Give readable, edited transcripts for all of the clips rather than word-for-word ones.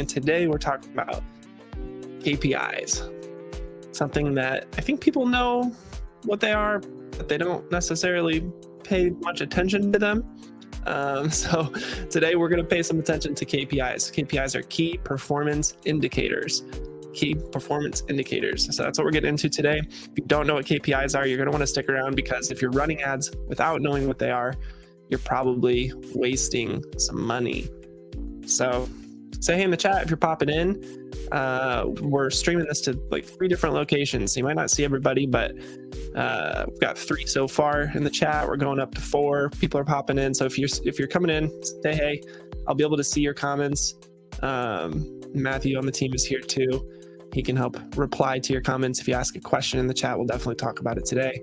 And today we're talking about KPIs, something that I think people know what they are, but they don't necessarily pay much attention to them. So today we're going to pay some attention to KPIs. KPIs are key performance indicators. Key performance indicators. So that's what we're getting into today. If you don't know what KPIs are, you're going to want to stick around, because if you're running ads without knowing what they are, you're probably wasting some money. So say hey in the chat if you're popping in. We're streaming this to like 3 different locations, so you might not see everybody, but we've got 3 so far in the chat. We're going up to 4. People are popping in, so if you're coming in, say hey. I'll be able to see your comments. Matthew on the team is here too. He can help reply to your comments. If you ask a question in the chat, we'll definitely talk about it today.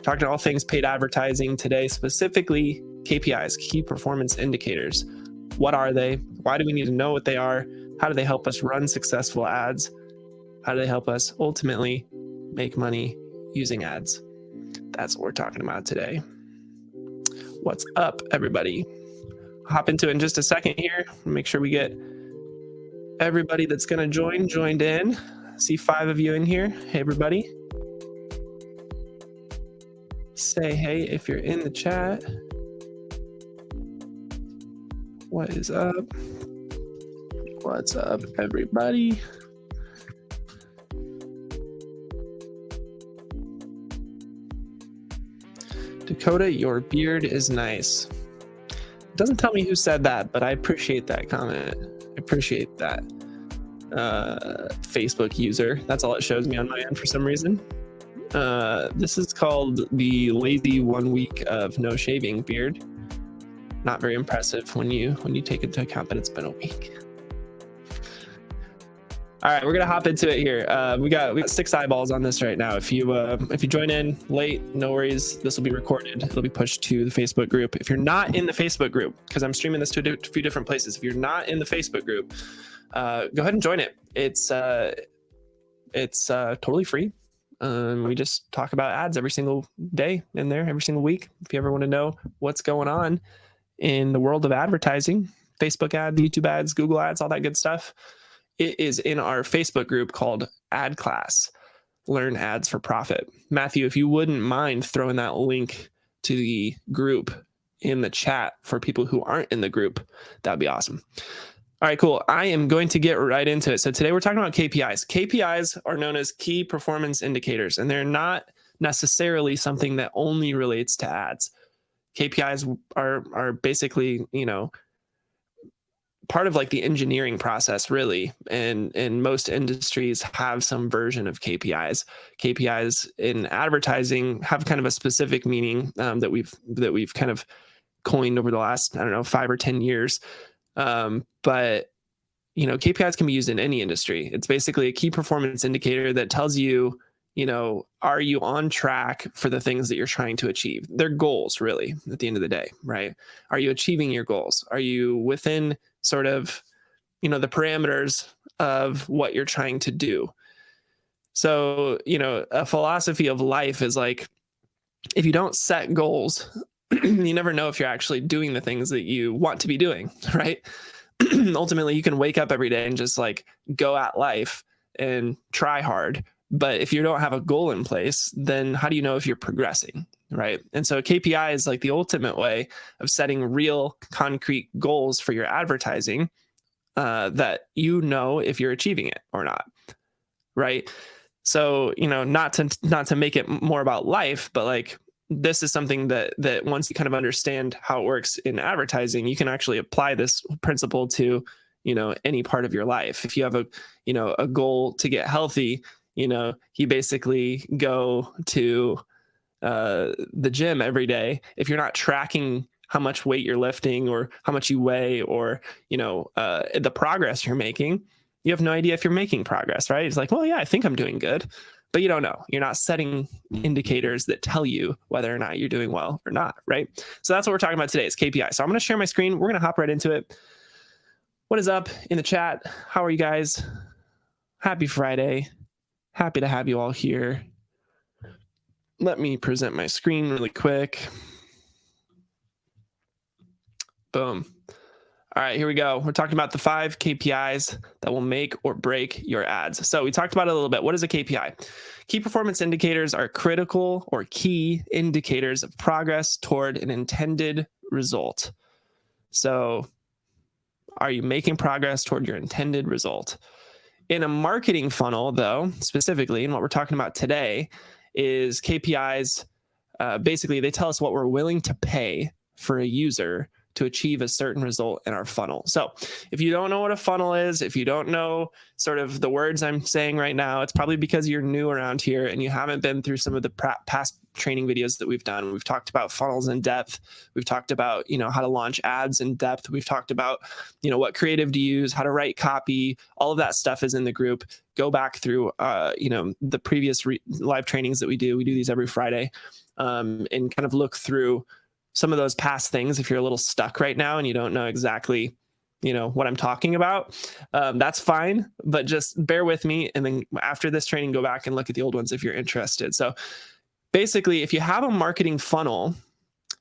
Talking all things paid advertising today, specifically KPIs, key performance indicators. What are they? Why do we need to know what they are? How do they help us run successful ads? How do they help us ultimately make money using ads? That's what we're talking about today. What's up, everybody? Hop into it in just a second here. Make sure we get everybody that's going to joined in. See 5 of you in here. Hey, everybody. Say hey if you're in the chat. What is up? What's up, everybody? Dakota, your beard is nice. It doesn't tell me who said that, but I appreciate that comment. I appreciate that. Facebook user. That's all it shows me on my end for some reason. This is called the lazy 1 week of no shaving beard. Not very impressive when you take into account that it's been a week. All right, we're gonna hop into it here. We got 6 eyeballs on this right now. If you join in late, no worries. This will be recorded. It'll be pushed to the Facebook group. If you're not in the Facebook group, because I'm streaming this to a few different places, if you're not in the Facebook group, go ahead and join it. It's totally free. We just talk about ads every single day in there, every single week. If you ever want to know what's going on in the world of advertising, Facebook ads, YouTube ads, Google ads, all that good stuff, it is in our Facebook group called AdClass, Learn Ads for Profit. Matthew, if you wouldn't mind throwing that link to the group in the chat for people who aren't in the group, that'd be awesome. All right, cool. I am going to get right into it. So today we're talking about KPIs. KPIs are known as key performance indicators, and they're not necessarily something that only relates to ads. KPIs are basically, part of like the engineering process, really. And most industries have some version of KPIs. KPIs in advertising have kind of a specific meaning that we've kind of coined over the last, 5 or 10 years. But KPIs can be used in any industry. It's basically a key performance indicator that tells you, are you on track for the things that you're trying to achieve? They're goals, really, at the end of the day, right? Are you achieving your goals? Are you within sort of, the parameters of what you're trying to do? So, a philosophy of life is like, if you don't set goals, you never know if you're actually doing the things that you want to be doing, right? Ultimately, you can wake up every day and just like go at life and try hard. But if you don't have a goal in place, then how do you know if you're progressing, right? And so KPI is like the ultimate way of setting real concrete goals for your advertising that if you're achieving it or not, right? So, not to make it more about life, but like this is something that once you kind of understand how it works in advertising, you can actually apply this principle to, any part of your life. If you have a goal to get healthy, you basically go to the gym every day. If you're not tracking how much weight you're lifting or how much you weigh or, the progress you're making, you have no idea if you're making progress, right? It's like, well, yeah, I think I'm doing good, but you don't know. You're not setting indicators that tell you whether or not you're doing well or not, right? So that's what we're talking about today is KPI. So I'm going to share my screen. We're going to hop right into it. What is up in the chat? How are you guys? Happy Friday. Happy to have you all here. Let me present my screen really quick. Boom. All right, here we go. We're talking about the 5 KPIs that will make or break your ads. So we talked about it a little bit. What is a KPI? Key performance indicators are critical or key indicators of progress toward an intended result. So are you making progress toward your intended result? In a marketing funnel, though, specifically, and what we're talking about today is KPIs. Basically, they tell us what we're willing to pay for a user to achieve a certain result in our funnel. So if you don't know what a funnel is, if you don't know sort of the words I'm saying right now, it's probably because you're new around here and you haven't been through some of the past training videos that we've done. We've talked about funnels in depth. We've talked about, how to launch ads in depth. We've talked about, what creative to use, how to write copy. All of that stuff is in the group. Go back through, the previous live trainings that we do. We do these every Friday, and kind of look through some of those past things. If you're a little stuck right now and you don't know exactly, what I'm talking about, that's fine, but just bear with me. And then after this training, go back and look at the old ones if you're interested. So basically, if you have a marketing funnel,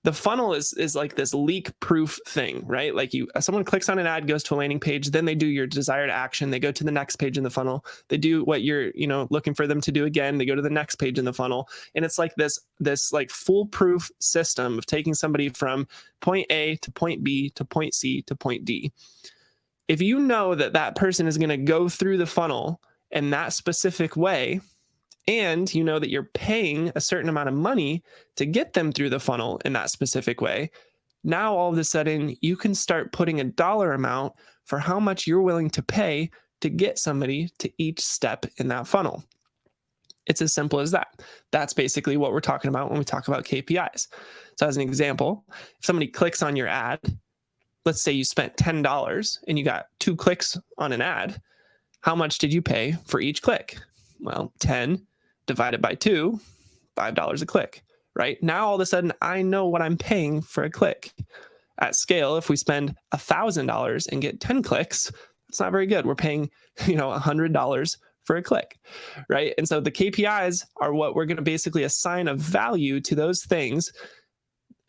the funnel is like this leak proof thing, right? Like someone clicks on an ad, goes to a landing page, then they do your desired action. They go to the next page in the funnel. They do what you're, looking for them to do again. They go to the next page in the funnel. And it's like this like foolproof system of taking somebody from point A to point B to point C to point D. If you know that person is going to go through the funnel in that specific way, and you know that you're paying a certain amount of money to get them through the funnel in that specific way, now all of a sudden you can start putting a dollar amount for how much you're willing to pay to get somebody to each step in that funnel. It's as simple as that. That's basically what we're talking about when we talk about KPIs. So as an example, if somebody clicks on your ad, let's say you spent $10 and you got 2 clicks on an ad, how much did you pay for each click? Well, 10 divided by 2, $5 a click, right? Now, all of a sudden, I know what I'm paying for a click. At scale, if we spend $1,000 and get 10 clicks, it's not very good. We're paying, $100 for a click, right? And so the KPIs are what we're going to basically assign a value to those things.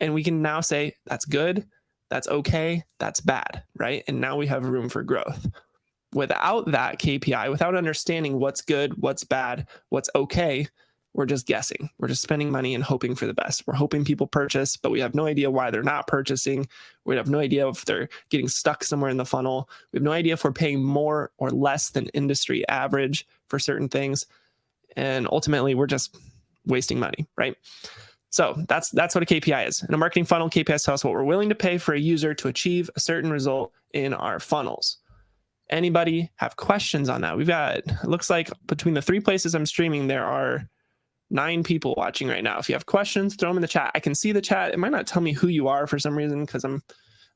And we can now say, that's good, that's okay, that's bad, right? And now we have room for growth. Without that KPI, without understanding what's good, what's bad, what's okay, we're just guessing. We're just spending money and hoping for the best. We're hoping people purchase, but we have no idea why they're not purchasing. We have no idea if they're getting stuck somewhere in the funnel. We have no idea if we're paying more or less than industry average for certain things. And ultimately, we're just wasting money, right? So that's what a KPI is. In a marketing funnel, KPIs tell us what we're willing to pay for a user to achieve a certain result in our funnels. Anybody have questions on that? We've got, it looks like between the 3 places I'm streaming, there are 9 people watching right now. If you have questions, throw them in the chat. I can see the chat. It might not tell me who you are for some reason because I'm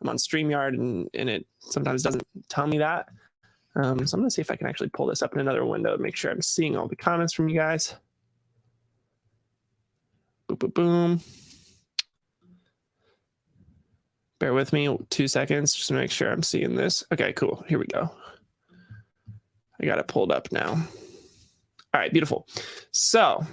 on StreamYard and it sometimes doesn't tell me that. So I'm going to see if I can actually pull this up in another window to make sure I'm seeing all the comments from you guys. Boom, boom, boom. Bear with me 2 seconds just to make sure I'm seeing this. Okay, cool. Here we go. I got it pulled up now. All right, beautiful. So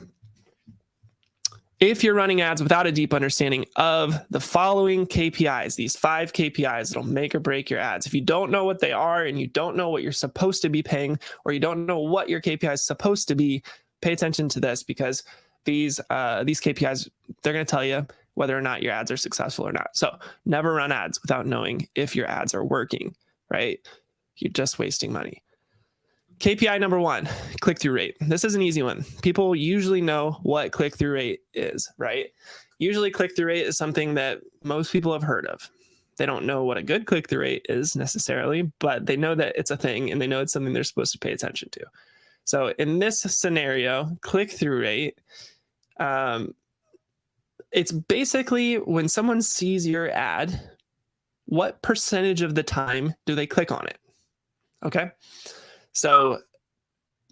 if you're running ads without a deep understanding of the following KPIs, these 5 KPIs that'll make or break your ads, if you don't know what they are and you don't know what you're supposed to be paying, or you don't know what your KPI is supposed to be, pay attention to this, because these KPIs, they're going to tell you whether or not your ads are successful or not. So never run ads without knowing if your ads are working, right? You're just wasting money. KPI number 1, click-through rate. This is an easy one. People usually know what click-through rate is, right? Usually click-through rate is something that most people have heard of. They don't know what a good click-through rate is necessarily, but they know that it's a thing and they know it's something they're supposed to pay attention to. So in this scenario, click-through rate, it's basically when someone sees your ad, what percentage of the time do they click on it? Okay. So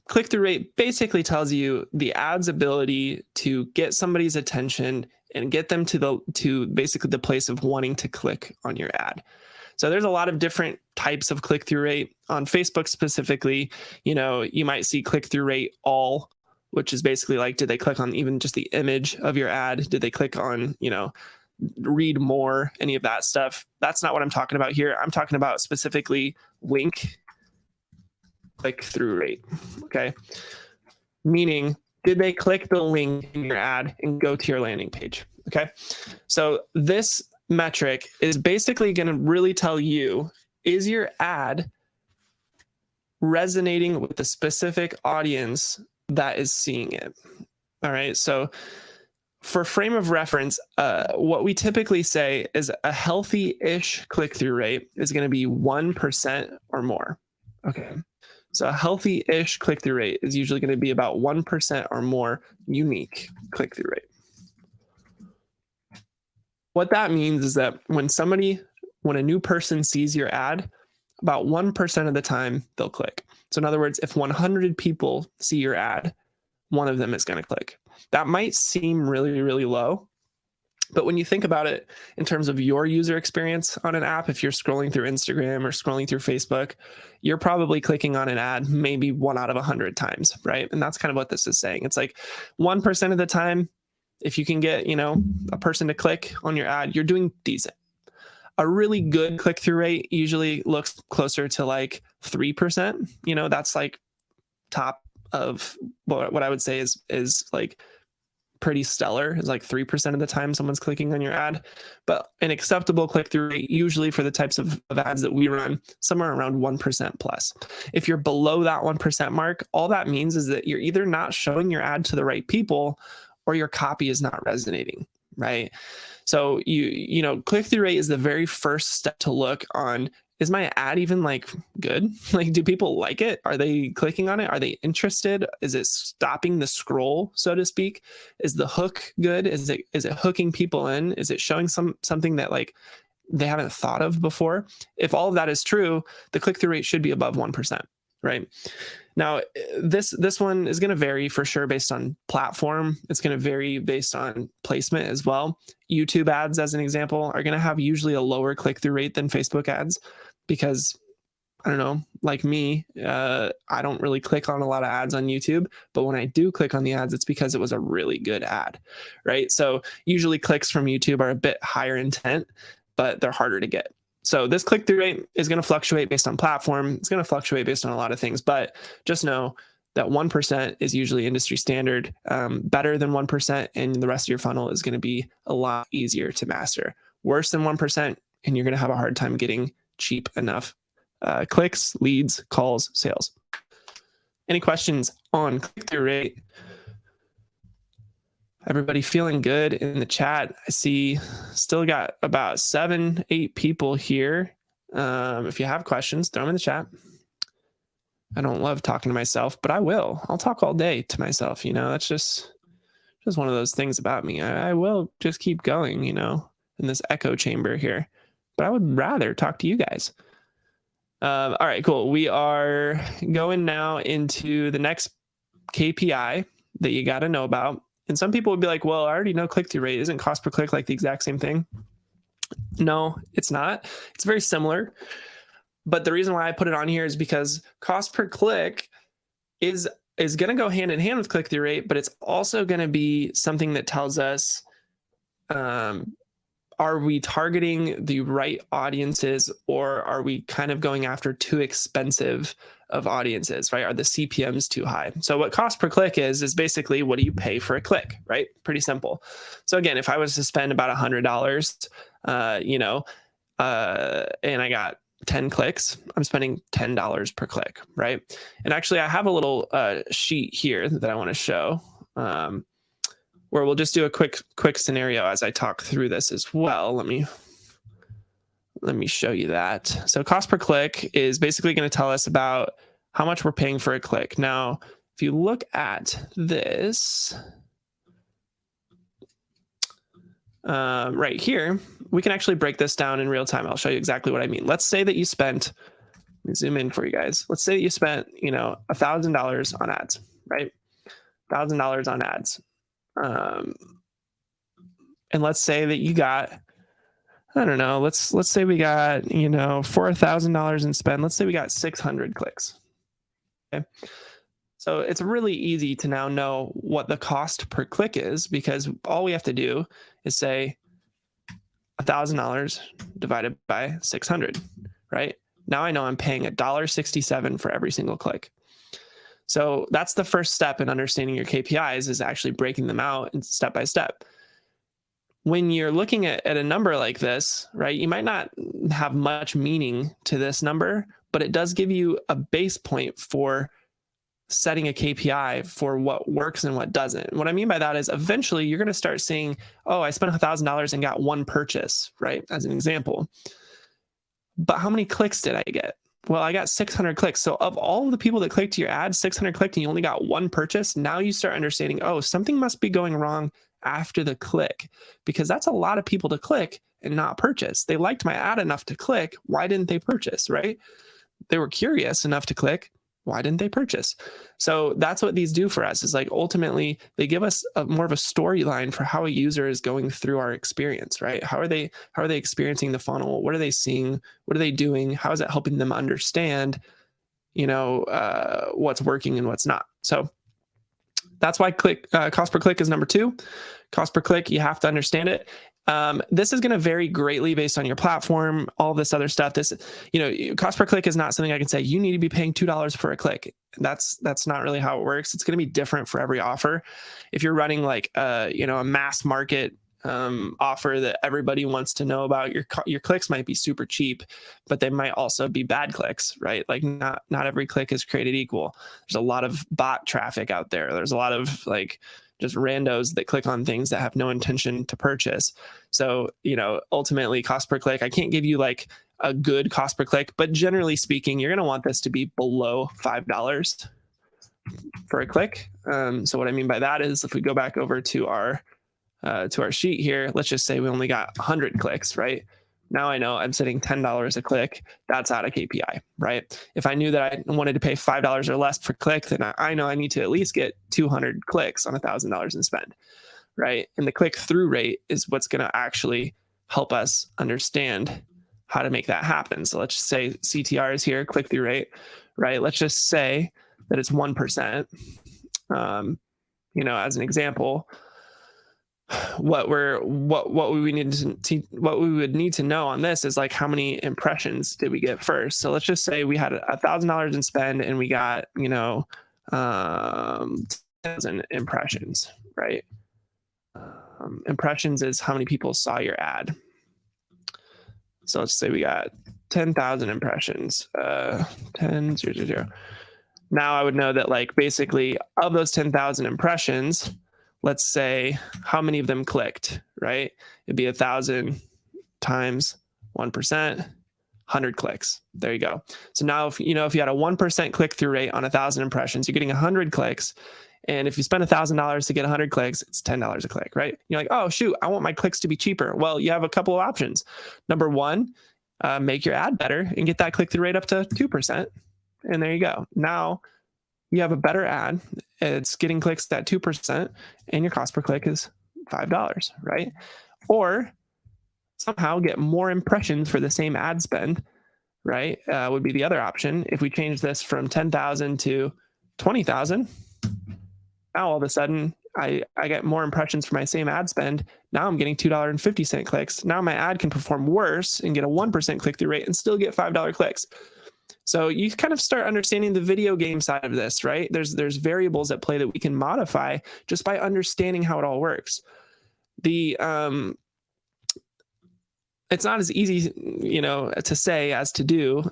click-through rate basically tells you the ad's ability to get somebody's attention and get them to basically the place of wanting to click on your ad. So there's a lot of different types of click-through rate. On Facebook specifically, you might see click-through rate all, which is basically like, did they click on even just the image of your ad? Did they click on, read more, any of that stuff. That's not what I'm talking about here. I'm talking about specifically link click-through rate, okay? Meaning, did they click the link in your ad and go to your landing page, okay? So this metric is basically going to really tell you, is your ad resonating with the specific audience that is seeing it? All right, so for frame of reference, what we typically say is a healthy-ish click-through rate is going to be 1% or more. Okay, so a healthy-ish click-through rate is usually going to be about 1% or more unique click-through rate. What that means is that when a new person sees your ad, about 1% of the time they'll click. So in other words, if 100 people see your ad, one of them is going to click. That might seem really, really low, but when you think about it in terms of your user experience on an app, if you're scrolling through Instagram or scrolling through Facebook, you're probably clicking on an ad maybe 1 out of 100 times, right? And that's kind of what this is saying. It's like 1% of the time, if you can get, a person to click on your ad, you're doing decent. A really good click-through rate usually looks closer to like 3%. That's like top of what I would say is like pretty stellar. Is like 3% of the time someone's clicking on your ad. But an acceptable click-through rate, usually for the types of ads that we run, somewhere around 1% plus. If you're below that 1% mark, all that means is that you're either not showing your ad to the right people or your copy is not resonating, right? So click-through rate is the very first step to look on, is my ad even like good? Like, do people like it? Are they clicking on it? Are they interested? Is it stopping the scroll, so to speak? Is the hook good? Is it hooking people in? Is it showing something that like they haven't thought of before? If all of that is true, the click-through rate should be above 1%, right? Now, this one is going to vary for sure based on platform. It's going to vary based on placement as well. YouTube ads, as an example, are going to have usually a lower click-through rate than Facebook ads because, I don't know, like me, I don't really click on a lot of ads on YouTube, but when I do click on the ads, it's because it was a really good ad, right? So usually clicks from YouTube are a bit higher intent, but they're harder to get. So this click-through rate is going to fluctuate based on platform. It's going to fluctuate based on a lot of things, but just know that 1% is usually industry standard. Better than 1%, and the rest of your funnel is going to be a lot easier to master. Worse than 1%, and you're going to have a hard time getting cheap enough clicks, leads, calls, sales. Any questions on click-through rate? Everybody feeling good in the chat? I see still got about 7-8 people here. If you have questions, throw them in the chat. I don't love talking to myself, but I will. I'll talk all day to myself. That's just one of those things about me. I will just keep going, in this echo chamber here. But I would rather talk to you guys. All right, cool. We are going now into the next KPI that you got to know about. And some people would be like, well, I already know click-through rate. Isn't cost per click like the exact same thing? No, it's not. It's very similar. But the reason why I put it on here is because cost per click is going to go hand in hand with click-through rate, but it's also going to be something that tells us, are we targeting the right audiences, or are we kind of going after too expensive of audiences, right? Are the CPMs too high? So what cost per click is basically, what do you pay for a click, right? Pretty simple. So again, if I was to spend about $100, and I got 10 clicks, I'm spending $10 per click, right? And actually I have a little sheet here that I want to show, where we'll just do a quick scenario as I talk through this as well. Let me show you that. So cost per click is basically going to tell us about how much we're paying for a click. Now, if you look at this right here, we can actually break this down in real time. I'll show you exactly what I mean. Let's say that you spent, let me zoom in for you guys. Let's say that you spent, $1,000 on ads, right? $1,000 on ads. And let's say that you got, I don't know, let's say we got, for $1,000 in spend, let's say we got 600 clicks. Okay. So it's really easy to now know what the cost per click is, because all we have to do is say $1,000 divided by 600, right? Now I know I'm paying $1.67 for every single click. So that's the first step in understanding your KPIs, is actually breaking them out and step by step. When you're looking at a number like this, right, you might not have much meaning to this number, but it does give you a base point for setting a KPI for what works and what doesn't. What I mean by that is eventually you're going to start seeing, oh, I spent $1,000 and got one purchase, right? As an example. But how many clicks did I get? Well, I got 600 clicks. So of all the people that clicked your ad, 600 clicked and you only got one purchase. Now you start understanding, oh, something must be going wrong after the click, because that's a lot of people to click and not purchase. They liked my ad enough to click. Why didn't they purchase, right? They were curious enough to click. Why didn't they purchase? So that's what these do for us, is like ultimately they give us more of a storyline for how a user is going through our experience, right? How are they experiencing the funnel? What are they seeing? What are they doing? How is it helping them understand, what's working and what's not? So that's why cost per click is number 2. Cost per click, you have to understand it. This is going to vary greatly based on your platform, all this other stuff. Cost per click is not something I can say, you need to be paying $2 for a click. That's not really how it works. It's going to be different for every offer. If you're running like, a mass market offer that everybody wants to know about, your clicks might be super cheap, but they might also be bad clicks, right? Like not every click is created equal. There's a lot of bot traffic out there. There's a lot of like just randos that click on things that have no intention to purchase. So, ultimately cost per click, I can't give you like a good cost per click, but generally speaking, you're going to want this to be below $5 for a click. So what I mean by that is if we go back over to our sheet here, let's just say we only got 100 clicks, right? Now I know I'm setting $10 a click. That's out of KPI, right? If I knew that I wanted to pay $5 or less per click, then I know I need to at least get 200 clicks on $1,000 in spend, right? And the click-through rate is what's going to actually help us understand how to make that happen. So let's just say CTR is here, click-through rate, right? Let's just say that it's 1%. As an example, what we would need to know on this is like how many impressions did we get first. So let's just say we had $1,000 in spend and we got 10,000 impressions, right? Impressions is how many people saw your ad. So let's say we got 10,000 impressions, 10,000. Now I would know that like basically of those 10,000 impressions, let's say how many of them clicked, right? It'd be 1,000 times 1%, 100 clicks. There you go. So now if you had a 1% click-through rate on 1,000 impressions, you're getting 100 clicks. And if you spend $1,000 to get 100 clicks, it's $10 a click, right? You're like, oh, shoot, I want my clicks to be cheaper. Well, you have a couple of options. Number one, make your ad better and get that click-through rate up to 2%. And there you go. Now you have a better ad. It's getting clicks at 2%, and your cost per click is $5, right? Or somehow get more impressions for the same ad spend, right? Would be the other option. If we change this from 10,000 to 20,000, now all of a sudden I get more impressions for my same ad spend. Now I'm getting $2.50 clicks. Now my ad can perform worse and get a 1% click-through rate and still get $5 clicks. So you kind of start understanding the video game side of this, right? There's variables at play that we can modify just by understanding how it all works. It's not as easy, to say as to do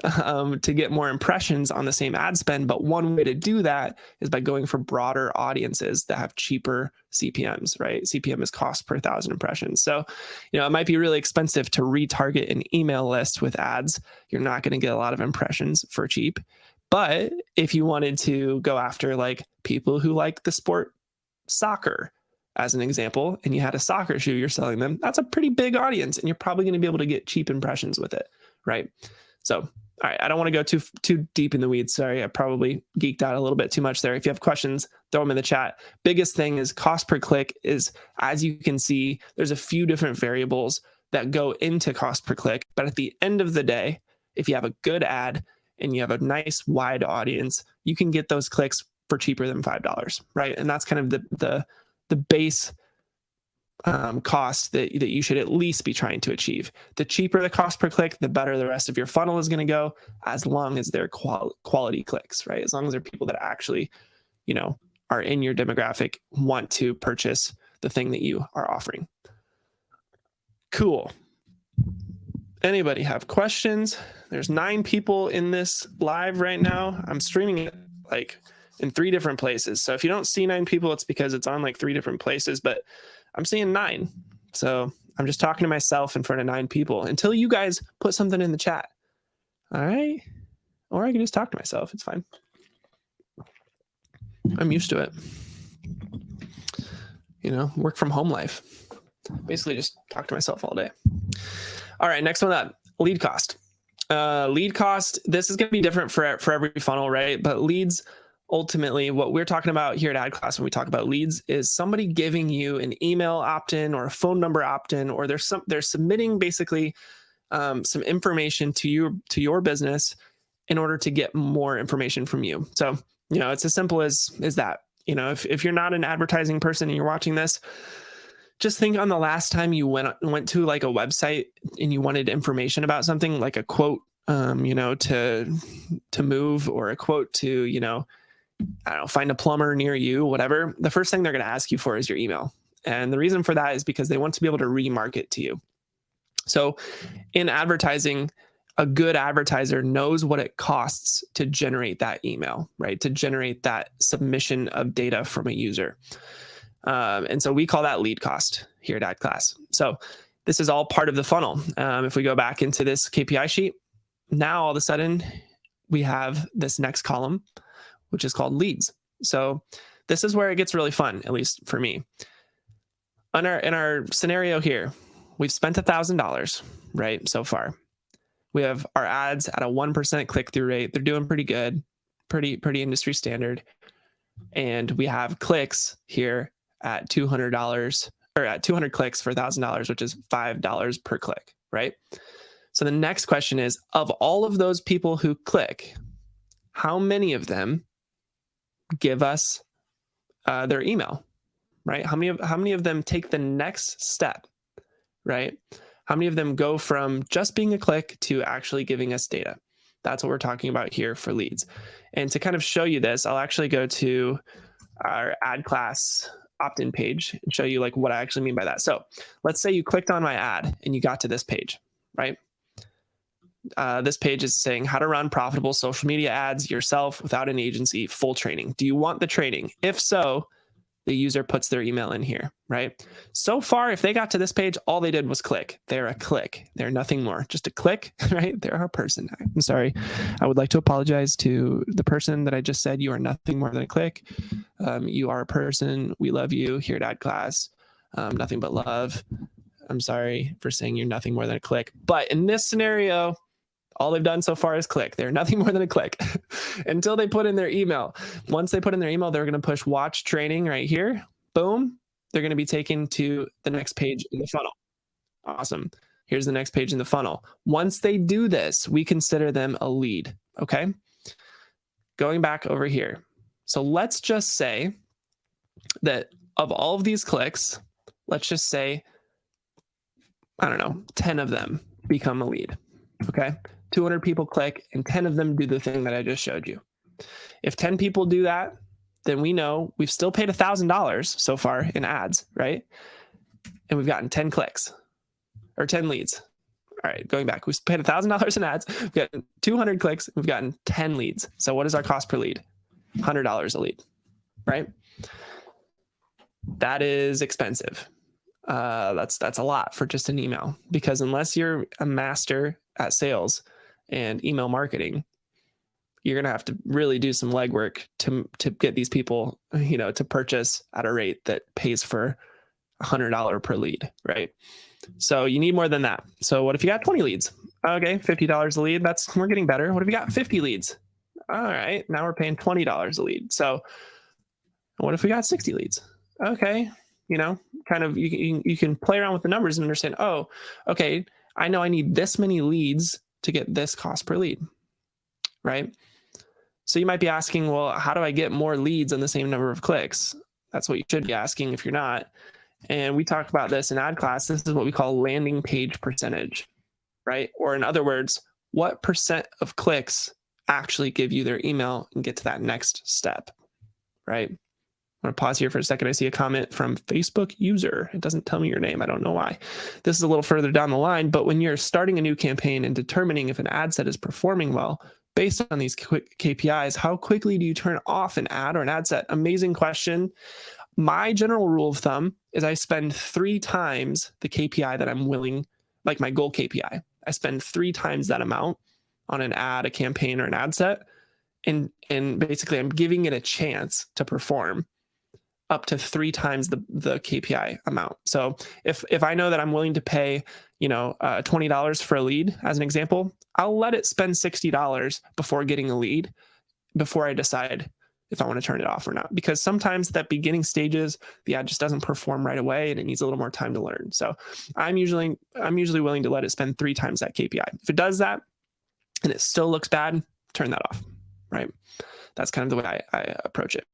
to get more impressions on the same ad spend. But one way to do that is by going for broader audiences that have cheaper CPMs, right? CPM is cost per 1,000 impressions. So, it might be really expensive to retarget an email list with ads. You're not going to get a lot of impressions for cheap. But if you wanted to go after like people who like the sport soccer, as an example, and you had a soccer shoe you're selling them, that's a pretty big audience, and you're probably going to be able to get cheap impressions with it, right? So, all right, I don't want to go too deep in the weeds. Sorry, I probably geeked out a little bit too much there. If you have questions, throw them in the chat. Biggest thing is cost per click is, as you can see, there's a few different variables that go into cost per click. But at the end of the day, if you have a good ad and you have a nice wide audience, you can get those clicks for cheaper than $5, right? And that's kind of the base cost that you should at least be trying to achieve. The cheaper the cost per click, the better the rest of your funnel is going to go, as long as they're quality clicks, right? As long as they're people that actually, are in your demographic, want to purchase the thing that you are offering. Cool. Anybody have questions? There's 9 people in this live right now. I'm streaming it like in 3 different places. So if you don't see 9 people, it's because it's on like 3 different places, but I'm seeing 9. So I'm just talking to myself in front of 9 people until you guys put something in the chat. All right. Or I can just talk to myself. It's fine. I'm used to it. Work from home life. Basically just talk to myself all day. All right, next one up, lead cost. Lead cost, this is going to be different for every funnel, right? But leads, ultimately, what we're talking about here at AdClass when we talk about leads is somebody giving you an email opt-in or a phone number opt-in, or they're submitting basically some information to your business in order to get more information from you. So, it's as simple as that. If you're not an advertising person and you're watching this, just think on the last time you went to like a website and you wanted information about something, like a quote, to move, or a quote to, I don't know, find a plumber near you, whatever. The first thing they're going to ask you for is your email. And the reason for that is because they want to be able to remarket to you. So in advertising, a good advertiser knows what it costs to generate that email, right? To generate that submission of data from a user. And so we call that lead cost here at AdClass. So this is all part of the funnel. If we go back into this KPI sheet, now all of a sudden we have this next column, which is called leads. So this is where it gets really fun, at least for me. In our scenario here, we've spent $1,000, right, so far. We have our ads at a 1% click-through rate. They're doing pretty good, pretty industry standard. And we have clicks here at $200, or at 200 clicks for $1,000, which is $5 per click, right? So the next question is, of all of those people who click, how many of them give us their email, right? How many of them take the next step, right? How many of them go from just being a click to actually giving us data? That's what we're talking about here for leads. And to kind of show you this, I'll actually go to our AdClass opt-in page and show you like what I actually mean by that. So let's say you clicked on my ad and you got to this page, right? This page is saying how to run profitable social media ads yourself without an agency, full training. Do you want the training? If so, the user puts their email in here, right? So far, if they got to this page, all they did was click. They're a click. They're nothing more. Just a click, right? They're a person. I'm sorry. I would like to apologize to the person that I just said you are nothing more than a click. You are a person. We love you here at AdClass. Nothing but love. I'm sorry for saying you're nothing more than a click. But in this scenario, all they've done so far is click. They're nothing more than a click until they put in their email. Once they put in their email, they're going to push watch training right here. Boom. They're going to be taken to the next page in the funnel. Awesome. Here's the next page in the funnel. Once they do this, we consider them a lead. Okay. Going back over here. So let's just say that of all of these clicks, let's just say, I don't know, 10 of them become a lead. Okay. 200 people click and 10 of them do the thing that I just showed you. If 10 people do that, then we know we've still paid $1,000 so far in ads, right? And we've gotten 10 clicks or 10 leads. All right, going back, we've paid $1,000 in ads. We've gotten 200 clicks. We've gotten 10 leads. So what is our cost per lead? $100 a lead, right? That is expensive. That's a lot for just an email, because unless you're a master at sales and email marketing, you're going to have to really do some legwork to get these people, to purchase at a rate that pays for $100 per lead, right? So you need more than that. So what if you got 20 leads? Okay, $50 a lead. We're getting better. What if you got 50 leads? All right, now we're paying $20 a lead. So what if we got 60 leads? Okay, kind of you can play around with the numbers and understand, oh, okay, I know I need this many leads to get this cost per lead, right? So you might be asking, well, how do I get more leads on the same number of clicks? That's what you should be asking if you're not. And we talk about this in AdClass. This is what we call landing page percentage, right? Or in other words, what percent of clicks actually give you their email and get to that next step, right? I'm going to pause here for a second. I see a comment from Facebook user. It doesn't tell me your name. I don't know why. This is a little further down the line, but when you're starting a new campaign and determining if an ad set is performing well, based on these quick KPIs, how quickly do you turn off an ad or an ad set? Amazing question. My general rule of thumb is I spend 3 times the KPI that I'm willing, like my goal KPI. I spend 3 times that amount on an ad, a campaign, or an ad set. And basically I'm giving it a chance to perform up to 3 times the KPI amount. So if I know that I'm willing to pay, $20 for a lead, as an example, I'll let it spend $60 before getting a lead, before I decide if I want to turn it off or not. Because sometimes that beginning stages, the ad just doesn't perform right away and it needs a little more time to learn. So I'm usually willing to let it spend 3 times that KPI. If it does that and it still looks bad, turn that off, right? That's kind of the way I approach it.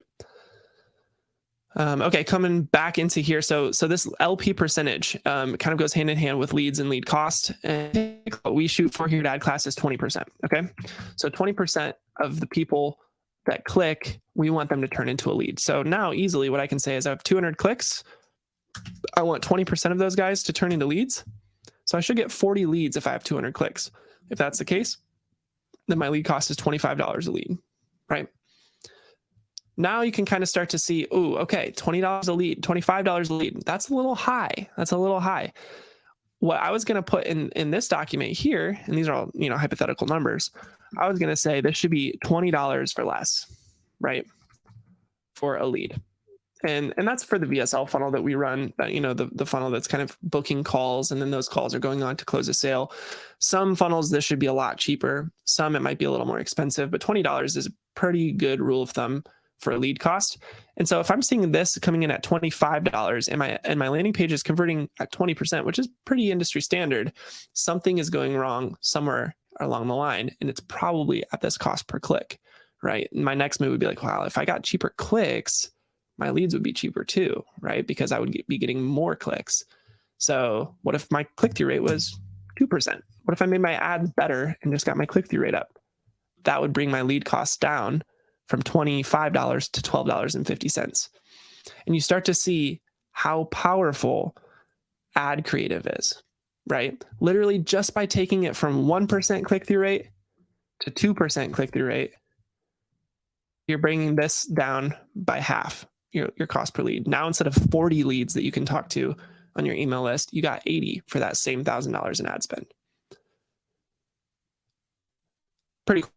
Okay, coming back into here. So this LP percentage kind of goes hand in hand with leads and lead cost. And what we shoot for here at AdClass is 20%. Okay, so 20% of the people that click, we want them to turn into a lead. So now easily what I can say is I have 200 clicks. I want 20% of those guys to turn into leads. So I should get 40 leads if I have 200 clicks. If that's the case, then my lead cost is $25 a lead, right? Now you can kind of start to see, oh, okay, $20 a lead, $25 a lead. That's a little high. That's a little high. What I was going to put in this document here, and these are all, hypothetical numbers. I was going to say this should be $20 for less, right? For a lead. And that's for the VSL funnel that we run, the funnel that's kind of booking calls, and then those calls are going on to close a sale. Some funnels, this should be a lot cheaper. Some, it might be a little more expensive, but $20 is a pretty good rule of thumb for a lead cost. And so if I'm seeing this coming in at $25 and my landing page is converting at 20%, which is pretty industry standard, something is going wrong somewhere along the line. And it's probably at this cost per click, right? And my next move would be like, wow, if I got cheaper clicks, my leads would be cheaper too, right? Because I would be getting more clicks. So what if my click-through rate was 2%? What if I made my ads better and just got my click-through rate up? That would bring my lead costs down from $25 to $12.50. And you start to see how powerful ad creative is, right? Literally just by taking it from 1% click-through rate to 2% click-through rate, you're bringing this down by half, your cost per lead. Now, instead of 40 leads that you can talk to on your email list, you got 80 for that same $1,000 in ad spend. Pretty cool.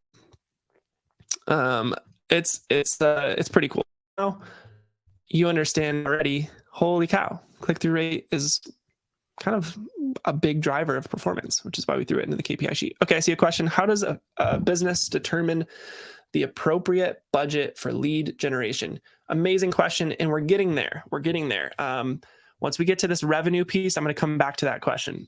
It's pretty cool. Now you understand already, holy cow, click-through rate is kind of a big driver of performance, which is why we threw it into the KPI sheet. Okay, I see a question. How does a business determine the appropriate budget for lead generation? Amazing question, and we're getting there. Once we get to this revenue piece, I'm going to come back to that question.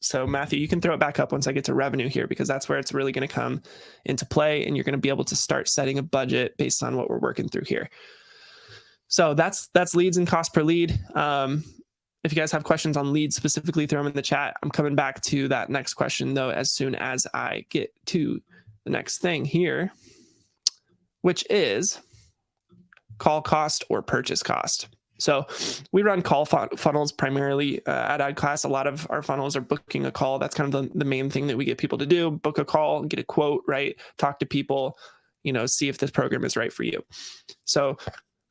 So Matthew, you can throw it back up once I get to revenue here, because that's where it's really going to come into play, and you're going to be able to start setting a budget based on what we're working through here. So that's leads and cost per lead. If you guys have questions on leads specifically, throw them in the chat. I'm coming back to that next question though, as soon as I get to the next thing here, which is call cost or purchase cost. So we run call funnels primarily at AdClass. A lot of our funnels are booking a call. That's kind of the main thing that we get people to do: book a call, get a quote, right? Talk to people, see if this program is right for you. So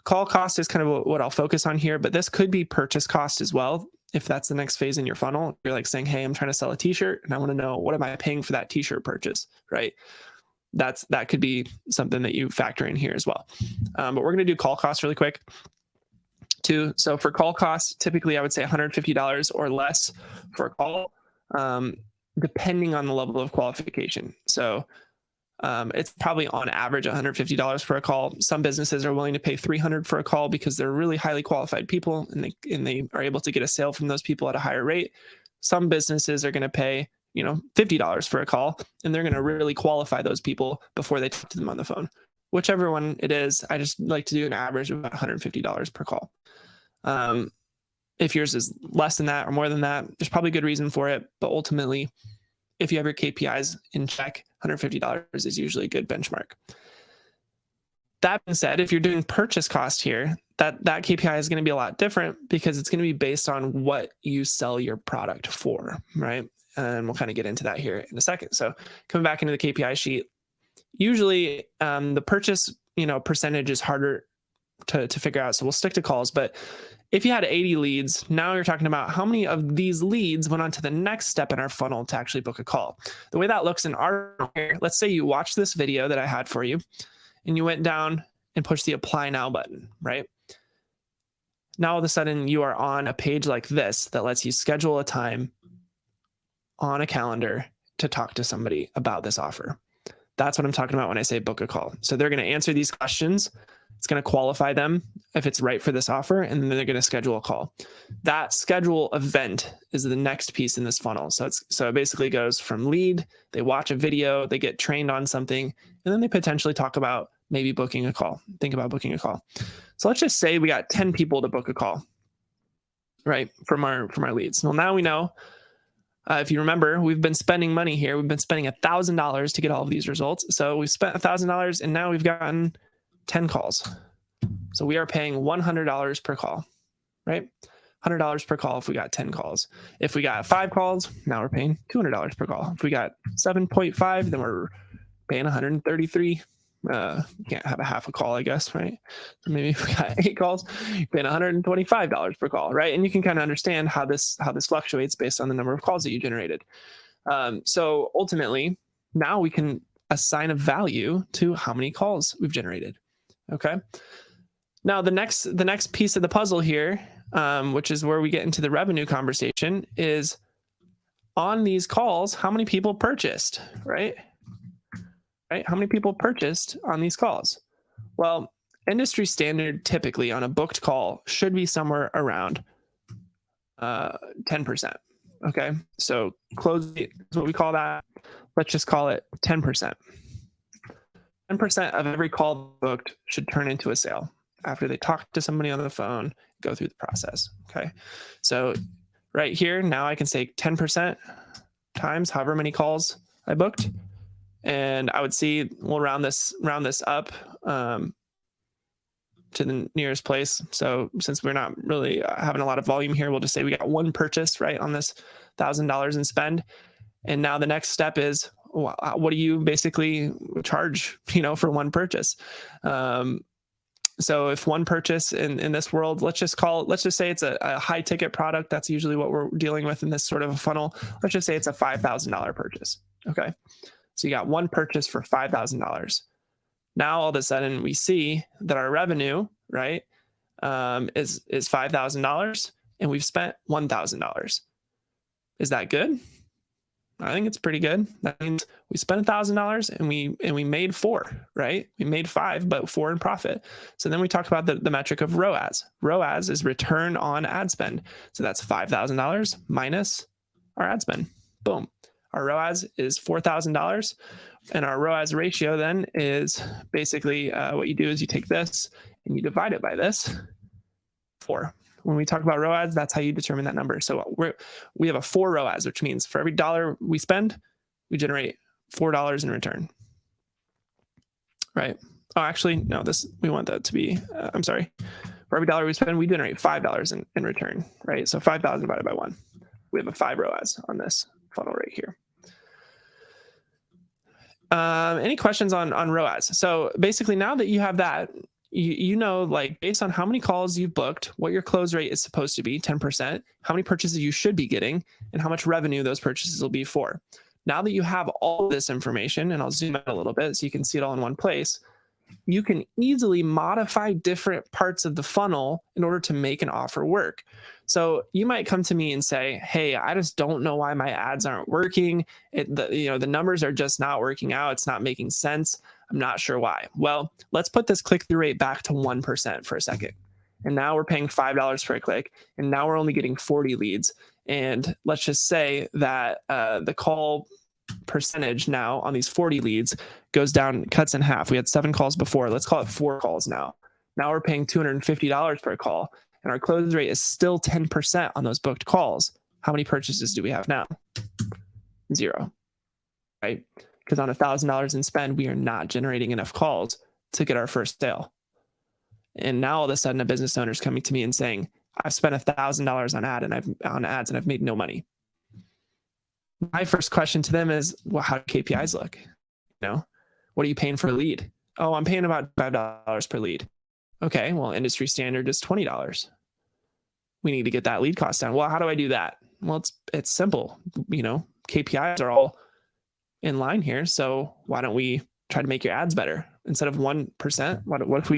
call cost is kind of what I'll focus on here, but this could be purchase cost as well. If that's the next phase in your funnel, you're like saying, hey, I'm trying to sell a t-shirt and I want to know, what am I paying for that t-shirt purchase, right? That could be something that you factor in here as well. But we're going to do call costs really quick too. So for call costs, typically I would say $150 or less for a call, depending on the level of qualification. So it's probably on average $150 for a call. Some businesses are willing to pay $300 for a call because they're really highly qualified people and they are able to get a sale from those people at a higher rate. Some businesses are going to pay $50 for a call, and they're going to really qualify those people before they talk to them on the phone. Whichever one it is, I just like to do an average of about $150 per call. If yours is less than that or more than that, there's probably a good reason for it. But ultimately, if you have your KPIs in check, $150 is usually a good benchmark. That being said, if you're doing purchase cost here, that KPI is going to be a lot different because it's going to be based on what you sell your product for, right? And we'll kind of get into that here in a second. So coming back into the KPI sheet, usually the purchase, percentage is harder to figure out. So we'll stick to calls. But if you had 80 leads, now you're talking about how many of these leads went on to the next step in our funnel to actually book a call. The way that looks in our, let's say you watched this video that I had for you and you went down and pushed the apply now button, right? Now all of a sudden you are on a page like this that lets you schedule a time on a calendar to talk to somebody about this offer. That's what I'm talking about when I say book a call. So they're going to answer these questions. It's going to qualify them if it's right for this offer, and then they're going to schedule a call. That schedule event is the next piece in this funnel. So it basically goes from lead, they watch a video, they get trained on something, and then they potentially talk about maybe booking a call. Think about booking a call. So let's just say we got 10 people to book a call, right, from our leads. Well, now we know. If you remember, we've been spending money here. We've been spending $1,000 to get all of these results. So we've spent $1,000 and now we've gotten 10 calls. So we are paying $100 per call, right? $100 per call if we got 10 calls. If we got 5 calls, now we're paying $200 per call. If we got 7.5, then we're paying 133. You can't have a half a call, I guess, right? So maybe if we got 8 calls, you're paying $125 per call, right? And you can kind of understand how this fluctuates based on the number of calls that you generated. So ultimately, now we can assign a value to how many calls we've generated. Okay. Now the next piece of the puzzle here, which is where we get into the revenue conversation, is on these calls, how many people purchased, right? Right? How many people purchased on these calls? Well, industry standard typically on a booked call should be somewhere around 10%. Okay. So close is what we call that. Let's just call it 10%. 10% of every call booked should turn into a sale after they talk to somebody on the phone, go through the process. Okay. So right here, now I can say 10% times however many calls I booked. And I would see we'll round this up to the nearest place. So since we're not really having a lot of volume here, we'll just say we got 1 purchase, right, on this $1,000 in spend. And now the next step is, what do you basically charge, for 1 purchase? So if 1 purchase in this world, let's just say it's a high ticket product. That's usually what we're dealing with in this sort of a funnel. Let's just say it's a $5,000 purchase. Okay. So you got 1 purchase for $5,000. Now all of a sudden we see that our revenue, right, is $5,000 and we've spent $1,000. Is that good? I think it's pretty good. That means we spent $1,000 and we made 4, right? We made 5, but 4 in profit. So then we talk about the metric of ROAS. ROAS is return on ad spend. So that's $5,000 minus our ad spend. Boom. Our ROAS is $4,000, and our ROAS ratio then is basically what you do is you take this and you divide it by this 4. When we talk about ROAS, that's how you determine that number. So we have a 4 ROAS, which means for every dollar we spend, we generate $4 in return, right? Oh, actually, no, we want that to be, I'm sorry. For every dollar we spend, we generate $5 in return, right? So 5,000 divided by 1. We have a 5 ROAS on this funnel right here. Any questions on ROAS? So basically now that you have that, you know, like based on how many calls you've booked, what your close rate is supposed to be, 10%, how many purchases you should be getting, and how much revenue those purchases will be for. Now that you have all this information, and I'll zoom out a little bit so you can see it all in one place, you can easily modify different parts of the funnel in order to make an offer work. So you might come to me and say, hey, I just don't know why my ads aren't working. The numbers are just not working out. It's not making sense. I'm not sure why. Well, let's put this click-through rate back to 1% for a second. And now we're paying $5 per click. And now we're only getting 40 leads. And let's just say that the call percentage now on these 40 leads goes down, cuts in half. We had 7 calls before. Let's call it 4 calls now. Now we're paying $250 per call. and our close rate is still 10% on those booked calls, how many purchases do we have now? 0, right? Because on $1,000 in spend, we are not generating enough calls to get our first sale. And now all of a sudden, a business owner is coming to me and saying, I've spent $1,000 on ads and I've made no money. My first question to them is, well, how do KPIs look? What are you paying for a lead? Oh, I'm paying about $5 per lead. Okay, well, industry standard is $20. We need to get that lead cost down. Well, how do I do that? Well, it's simple. KPIs are all in line here. So why don't we try to make your ads better? Instead of 1%, what if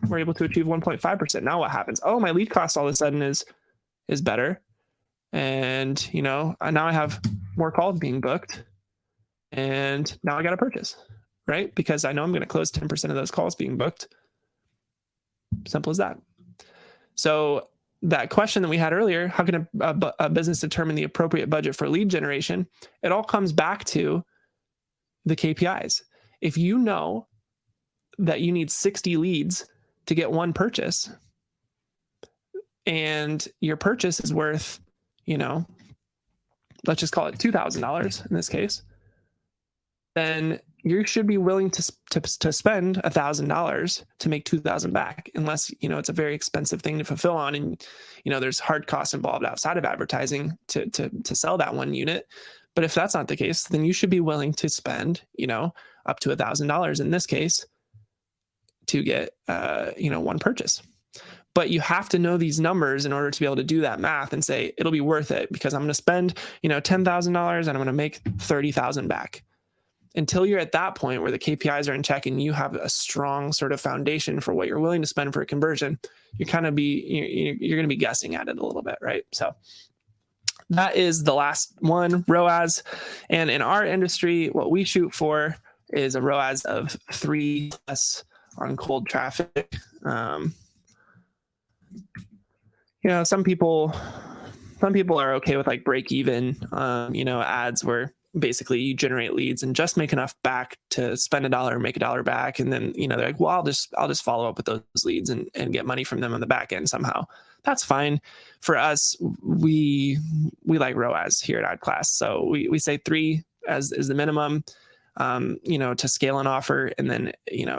we're able to achieve 1.5%? Now what happens? Oh, my lead cost all of a sudden is better. And, now I have more calls being booked, and now I got to purchase, right? Because I know I'm going to close 10% of those calls being booked. Simple as that. So that question that we had earlier, how can a business determine the appropriate budget for lead generation? It all comes back to the KPIs. If you know that you need 60 leads to get one purchase, and your purchase is worth, let's just call it $2,000 in this case, then you should be willing to spend $1,000 to make $2,000 back, unless it's a very expensive thing to fulfill on, and there's hard costs involved outside of advertising to sell that one unit. But if that's not the case, then you should be willing to spend up to $1,000 in this case to get one purchase. But you have to know these numbers in order to be able to do that math and say it'll be worth it, because I'm going to spend $10,000 and I'm going to make $30,000 back. Until you're at that point where the KPIs are in check and you have a strong sort of foundation for what you're willing to spend for a conversion, you're going to be guessing at it a little bit, right? So that is the last one, ROAS. And in our industry, what we shoot for is a ROAS of 3+ on cold traffic. Some people are okay with like break even, ads where basically you generate leads and just make enough back to spend $1 or make $1 back. And then, they're like, well, I'll just follow up with those leads and get money from them on the back end somehow. That's fine. For us, we like ROAS here at AdClass. So we say 3 as the minimum, to scale an offer. And then,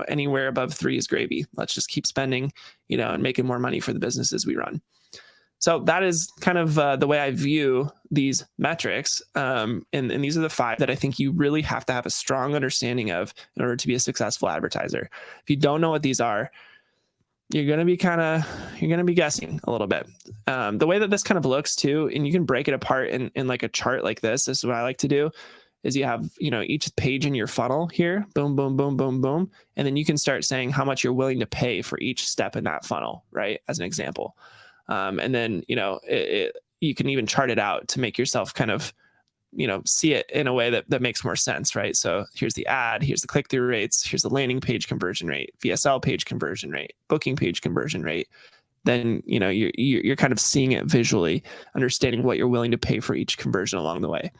anywhere above 3 is gravy. Let's just keep spending, and making more money for the businesses we run. So that is kind of the way I view these metrics. And these are the 5 that I think you really have to have a strong understanding of in order to be a successful advertiser. If you don't know what these are, you're going to be guessing a little bit. The way that this kind of looks too, and you can break it apart in like a chart like this. This is what I like to do, is you have, each page in your funnel here, boom, boom, boom, boom, boom. And then you can start saying how much you're willing to pay for each step in that funnel, right? As an example. And then, you can even chart it out to make yourself kind of, see it in a way that makes more sense, right? So here's the ad, here's the click-through rates, here's the landing page conversion rate, VSL page conversion rate, booking page conversion rate. Then, you're kind of seeing it visually, understanding what you're willing to pay for each conversion along the way.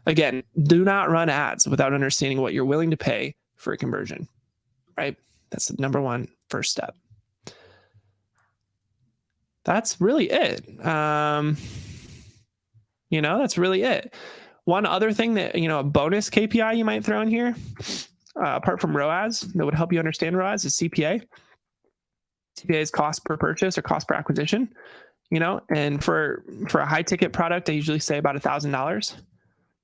Again, do not run ads without understanding what you're willing to pay for a conversion, right? That's the number one first step. That's really it. That's really it. One other thing that, a bonus KPI you might throw in here, apart from ROAS, that would help you understand ROAS, is CPA. CPA is cost per purchase or cost per acquisition, and for a high ticket product, I usually say about $1,000,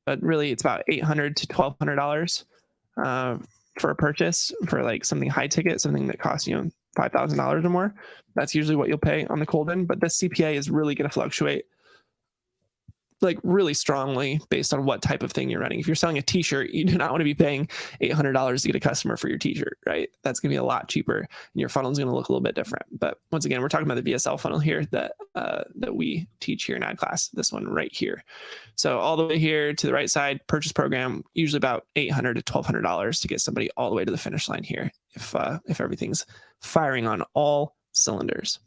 but really it's about $800 to $1,200 for a purchase for like something high ticket, something that costs, $5,000 or more. That's usually what you'll pay on the cold end, but this CPA is really going to fluctuate like really strongly based on what type of thing you're running. If you're selling a t-shirt, you do not want to be paying $800 to get a customer for your t-shirt, right? That's going to be a lot cheaper, and your funnel is going to look a little bit different. But once again, we're talking about the VSL funnel here that we teach here in AdClass, this one right here. So all the way here to the right side, purchase program, usually about $800 to $1,200 to get somebody all the way to the finish line here if everything's firing on all cylinders.